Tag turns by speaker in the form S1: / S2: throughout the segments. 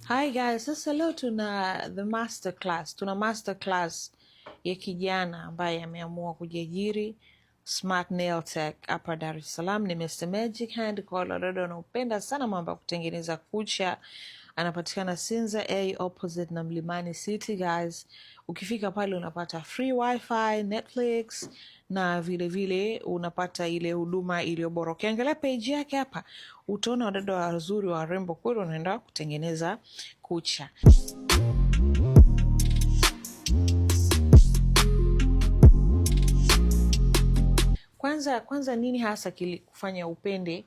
S1: Hi guys, sasa leo tuna master class ya kijana ambaye ameamua kujiajiri Smart Nail Tech hapa Dar es Salaam. Ni Mr. Magic Hand kwa wale wadada wanaopenda sana mambo ya kutengeneza kucha. Anapatikana Sinza A opposite na Mlimani City guys. Ukifika pale unapata free wifi, Netflix na vile unapata ile huduma iliyo bora. Ukiangalia page yake hapa utaona wadada wazuri warembo kweli wanaenda kutengeneza kucha. Kwanza nini hasa kufanya upende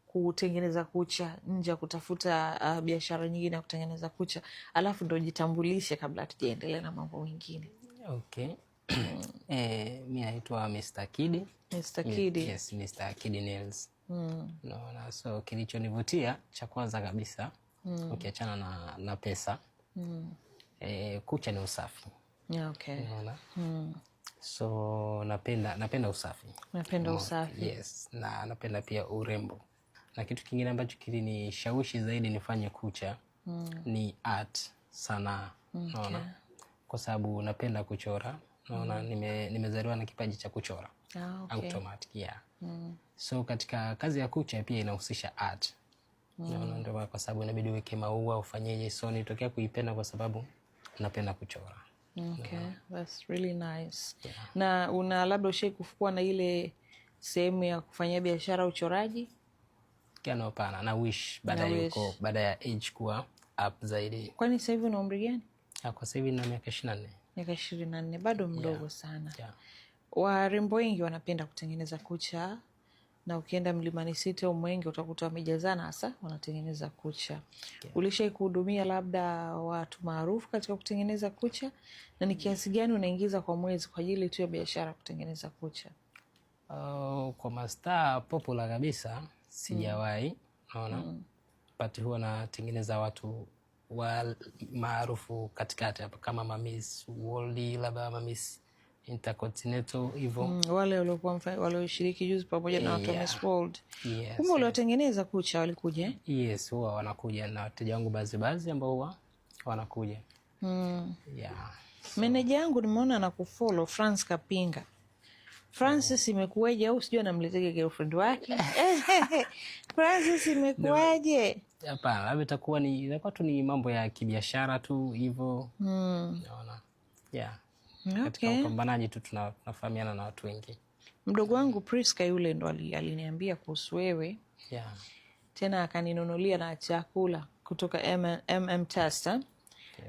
S1: kutengeneza kucha nje ya kutafuta biashara nyingine ya kutengeneza kucha, alafu ndo jitambulishe kabla tujaendelea na mambo mengine.
S2: Okay. Mi naitwa Mr. Kid.
S1: Mr. Kid.
S2: Yes, Mr. Kid Nails. Naona so kilichonivutia cha kwanza kabisa ukiachana na pesa. Kucha ni usafi.
S1: Okay.
S2: Naona. So napenda usafi.
S1: Napenda usafi.
S2: Yes, na napenda pia urembo. Na kitu kingine ambacho kilinishawishi zaidi nifanye kucha ni art, sanaa. Naona. Kwa sababu napenda kuchora. Naona nimezaliwa na kipaji cha kuchora.
S1: Okay.
S2: Automatic, yeah. So katika kazi ya kucha pia inahusisha art. Naona ndio kwa sababu inabidi uweke maua ufanyeje, so nitokea kuipenda kwa sababu napenda kuchora.
S1: Okay, that's really nice. Yeah. Na una labda ushai kufukua na ile sehemu ya kufanyia biashara uchoraji?
S2: Kiano hapana, na wish baada ya age kuwa up zaidi.
S1: Kwani sasa hivi una umri gani?
S2: Kwa sasa hivi na miaka 24.
S1: Miaka 24, bado mdogo sana.
S2: Yeah.
S1: Warembo wengi wanapenda kutengeneza kucha, na ukienda Mlimani City au Mwenge utakuta wamejazana hasa wanatengeneza kucha. Yeah. Ulishai kuhudumia labda watu maarufu katika kutengeneza kucha, na ni kiasi gani unaingiza kwa mwezi kwa ajili tu ya biashara kutengeneza kucha?
S2: Kwa mastaa popular kabisa sijawahi, naona. But huwa natengeneza watu wa maarufu katikati hapa kama Mamis World, labda Mamis Intercontinental hivyo.
S1: Wale walioshiriki juzi pamoja na watu wa Miss World.
S2: Yes.
S1: Kumbe waliotengeneza kucha walikuja?
S2: Yes, huwa wanakuja na wateja wangu baadhi ambao huwa wanakuja. Yeah.
S1: Meneja yangu nimeona anakufollow, France Kapinga. Francis imekuwaje, au sijui anamletea girlfriend wake? Francis imekuwaje?
S2: Hapana, labda itakuwa tu ni mambo ya kibiashara tu hivyo. Naona. Yeah.
S1: Okay.
S2: Katika upambanaji tu tunafahamiana na watu wengi. Mdogo
S1: wangu Priska yule ndo aliniambia kuhusu wewe.
S2: Yeah.
S1: Tena akaninunulia na chakula kutoka Test. Yes.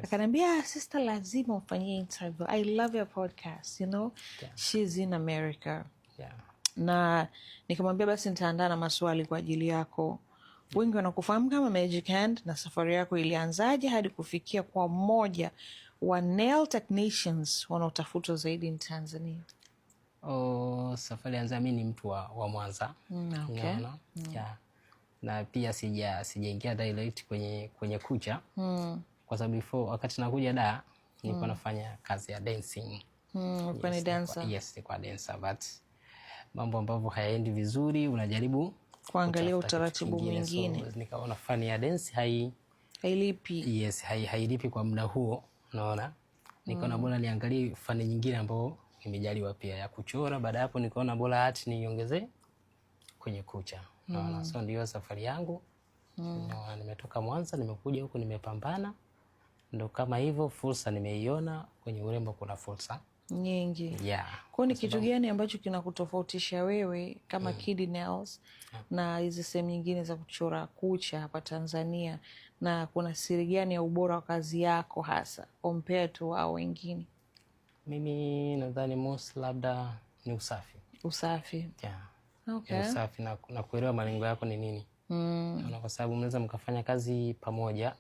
S1: Akaniambia, sister, lazima ufanyie interview. I love your podcast, you know. Yeah. She's in America.
S2: Yeah.
S1: Na nikamwambia basi nitaandaa na maswali kwa ajili yako. Wengi wanakufahamu kama Magic Hand, na safari yako ilianzaje hadi kufikia kwa mmoja wa nail technicians wanaotafutwa zaidi in Tanzania?
S2: Safari yanza mimi ni mtu wa Mwanza.
S1: Okay.
S2: Yeah. Na pia sijaingia direct kwenye kucha. Kwa sababu wakati nakuja Dar nilikuwa nafanya kazi ya dancing.
S1: Kwa ni dancer?
S2: Yes, nilikuwa dancer, but mambo ambavyo hayaendi vizuri unajaribu
S1: kuangalia utaratibu mwingine.
S2: So, nikaona fani ya dance
S1: hailipi.
S2: Yes, hailipi kwa muda huo, unaona. Nikaona bora niangalie fani nyingine ambayo nimejaliwa pia ya kuchora. Baada hapo nikaona bora art niongezee kwenye kucha. Unaona, so ndio safari yangu. Nimetoka Mwanza, nimekuja huku, nimepambana. Ndo kama hivyo, fursa nimeiona. Kwenye urembo kuna fursa
S1: nyingi.
S2: Yeah.
S1: Kwa ni kitu gani ambacho kinakutofautisha wewe kama Kid Nails na hizi sehemu nyingine za kuchora kucha hapa Tanzania, na kuna siri gani ya ubora wa kazi yako hasa compared to wao wengine?
S2: Mimi nadhani most labda ni usafi.
S1: Usafi.
S2: Yeah.
S1: Okay.
S2: Ni usafi na kuelewa malengo yako ni nini. Kwa sababu mnaweza mkafanya kazi pamoja,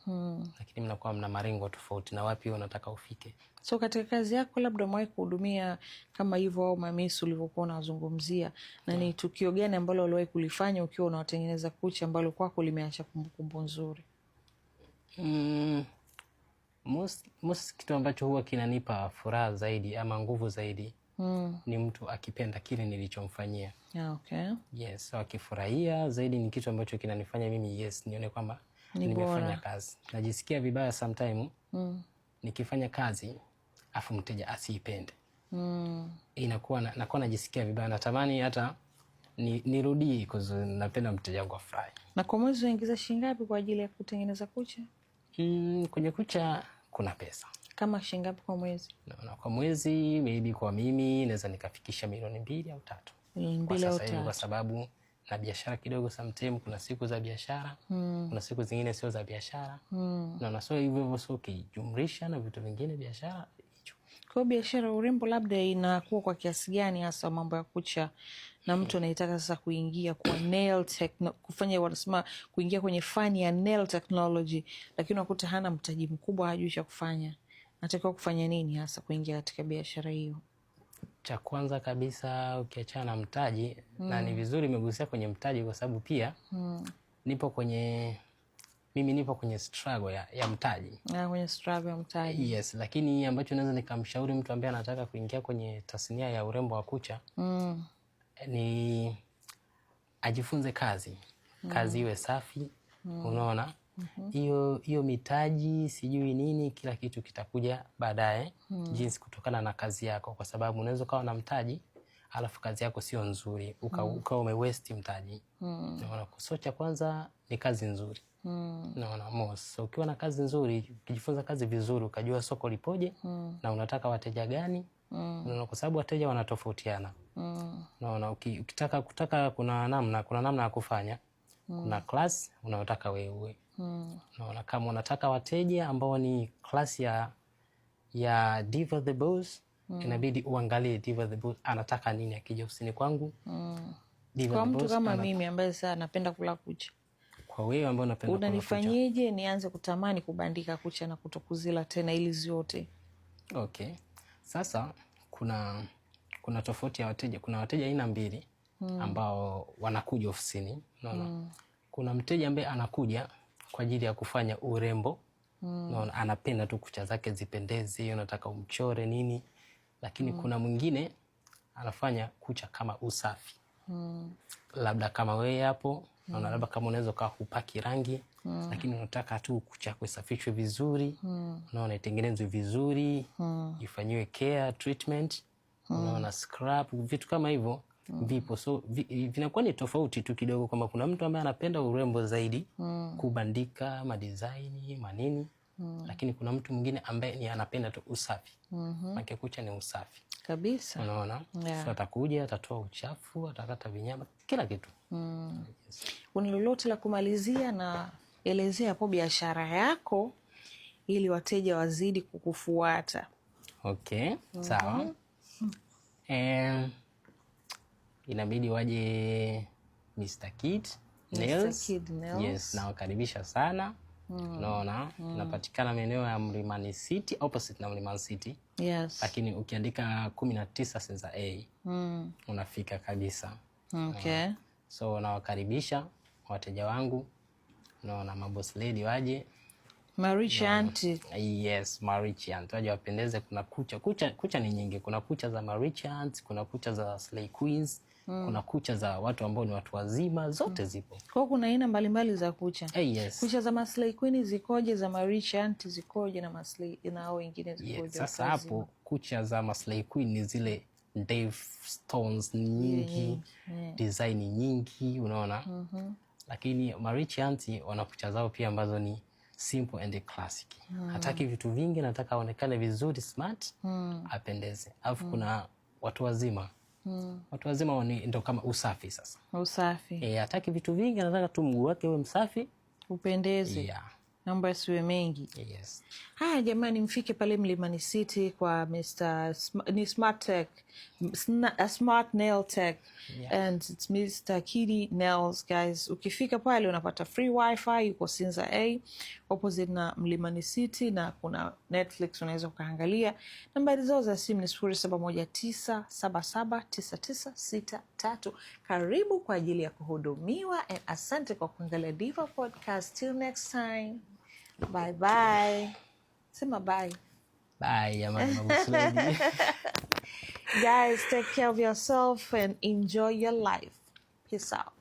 S2: lakini mnakuwa mna malengo tofauti na wapi unataka ufike.
S1: So katika kazi yako labda umewahi kuhudumia kama hivyo au mamisi ulivyokuwa unazungumzia, na ni tukio gani ambalo uliwahi kulifanya ukiwa unawatengeneza kucha ambalo kwako limeacha kumbukumbu nzuri?
S2: Most kitu ambacho huwa kinanipa furaha zaidi ama nguvu zaidi ni mtu akipenda kile nilichomfanyia.
S1: Okay.
S2: Yes, so akifurahia zaidi ni kitu ambacho kinanifanya mimi nione kwamba nimefanya kazi. Najisikia vibaya sometime nikifanya kazi afu mteja asiipende. Inakuwa nakuwa najisikia vibaya, natamani hata nirudie kwa sababu napenda mteja wangu afurahi.
S1: Na kwa mwezi unaingiza shilingi ngapi kwa ajili ya kutengeneza kucha?
S2: Kwenye kucha kuna pesa.
S1: Kama shilingi ngapi kwa mwezi?
S2: Na kwa mwezi maybe kwa mimi naweza nikafikisha milioni 2 au 3.
S1: Milioni 2 au 3.
S2: Kwa sababu na biashara kidogo sometimes, kuna siku za biashara, kuna siku zingine sio za biashara. Na sio hivyo sio kijumlisha na vitu vingine biashara hicho.
S1: Kwa biashara urembo labda inakuwa kwa kiasi gani hasa mambo ya kucha, na mtu anayetaka sasa kuingia kwa nail kufanya wanasema kuingia kwenye fani ya nail technology, lakini unakuta hana mtaji mkubwa, hajui cha kufanya. Natakiwa kufanya nini hasa kuingia katika biashara hiyo?
S2: Cha kwanza kabisa ukiachana na mtaji, na ni vizuri umegusia kwenye mtaji kwa sababu pia mimi nipo kwenye struggle ya mtaji.
S1: Kwenye struggle ya mtaji.
S2: Yes, lakini ambacho naweza nikamshauri mtu ambaye anataka kuingia kwenye tasnia ya urembo wa kucha ni ajifunze kazi. Kazi iwe safi, unaona? Hiyo mitaji sijui nini, kila kitu kitakuja baadaye jinsi kutokana na kazi yako, kwa sababu unaweza kuwa na mtaji alafu kazi yako sio nzuri, ukawa umewaste mtaji. Unaona, so cha kwanza ni kazi nzuri. Unaona, so ukiwa na kazi nzuri, ukijifunza kazi vizuri, ukajua soko lipoje na unataka wateja gani, unaona, kwa sababu wateja wanatofautiana. Unaona, ukitaka kuna namna ya kufanya. Kuna class unayotaka wewe. Unaona, kama unataka wateja ambao ni class ya Diva the Boss, inabidi uangalie Diva the Boss anataka nini akija ofisini kwangu.
S1: Kwa mtu kama mimi ambaye sasa napenda kula kucha,
S2: kwa wewe ambao unapenda kula kucha,
S1: unanifanyeje nianze kutamani kubandika kucha na kutokuzila tena ili zote?
S2: Okay. Sasa kuna tofauti ya wateja. Kuna wateja aina mbili ambao wanakuja ofisini. Unaona, kuna mteja ambaye anakuja kwa ajili ya kufanya urembo. Unaona, anapenda tu kucha zake zipendeze, unataka umchore nini. Lakini kuna mwingine anafanya kucha kama usafi. Labda kama wewe hapo, unaona, labda kama unaweza kupaki rangi, lakini unataka tu kucha kusafishwe vizuri, unaona, itengenezwe vizuri, ifanyiwe care treatment, unaona, scrub, vitu kama hivyo vipo. So vinakuwa ni tofauti tu kidogo, kama kuna mtu ambaye anapenda urembo zaidi, kubandika madesign manini, lakini kuna mtu mwingine ambaye ni anapenda tu usafi. Maana kucha ni usafi
S1: kabisa,
S2: unaona. So atakuja, atatoa uchafu, atakata vinyama, kila kitu.
S1: Una lolote la kumalizia na elezea hapo biashara yako ili wateja wazidi kukufuata?
S2: Okay, sawa. Inabidi waje Mr. Kid Nails. Yes, nawakaribisha sana. Unaona, napatikana maeneo ya Mlimani City, opposite na Mlimani City.
S1: Yes.
S2: Lakini ukiandika 19 Senza A unafika kabisa.
S1: Okay.
S2: So nawakaribisha wateja wangu. Unaona, maboss lady waje.
S1: Marichi Auntie.
S2: Yes, Marichi Auntie. Waje wapendeze. Kuna kucha ni nyingi. Kuna kucha za Marichi Auntie, kuna kucha za Slay Queens, kuna kucha za watu ambao ni watu wazima, zote zipo.
S1: Kwa kuna aina mbalimbali za kucha.
S2: Yes.
S1: Kucha za Slay Queen zikoje, za Marichi Auntie zikoje, na Maslay na hao wengine zikoje?
S2: Yes. Sasa hapo kucha za Slay Queen ni zile Dave Stones nyingi, design nyingi, unaona. Lakini Marichi Auntie wana kucha zao pia ambazo ni simple and classic. Hataki vitu vingi, nataka aonekane vizuri, smart, apendeze. Alafu kuna watu wazima. Watu wazima ndio kama usafi sasa.
S1: Usafi.
S2: Hataki vitu vingi, anataka tu mguu wake uwe msafi, upendeze.
S1: Mambo yasiwe mengi.
S2: Yes.
S1: Haya jamani, mfike pale Mlimani City kwa Mr. Smart Tech, Smart Nail Tech, and it's Mr. Kid Nails, guys. Ukifika pale unapata free wifi, yuko Sinza A, opposite na Mlimani City, na kuna Netflix unaweza ukaangalia. Nambari zao za simu ni 0719779963. Karibu kwa ajili ya kuhudumiwa, and asante kwa kuangalia Diva Podcast. Till next time. Bye bye. Sema bye.
S2: Bye, jamani, maboss lady.
S1: Guys, take care of yourself and enjoy your life. Peace out.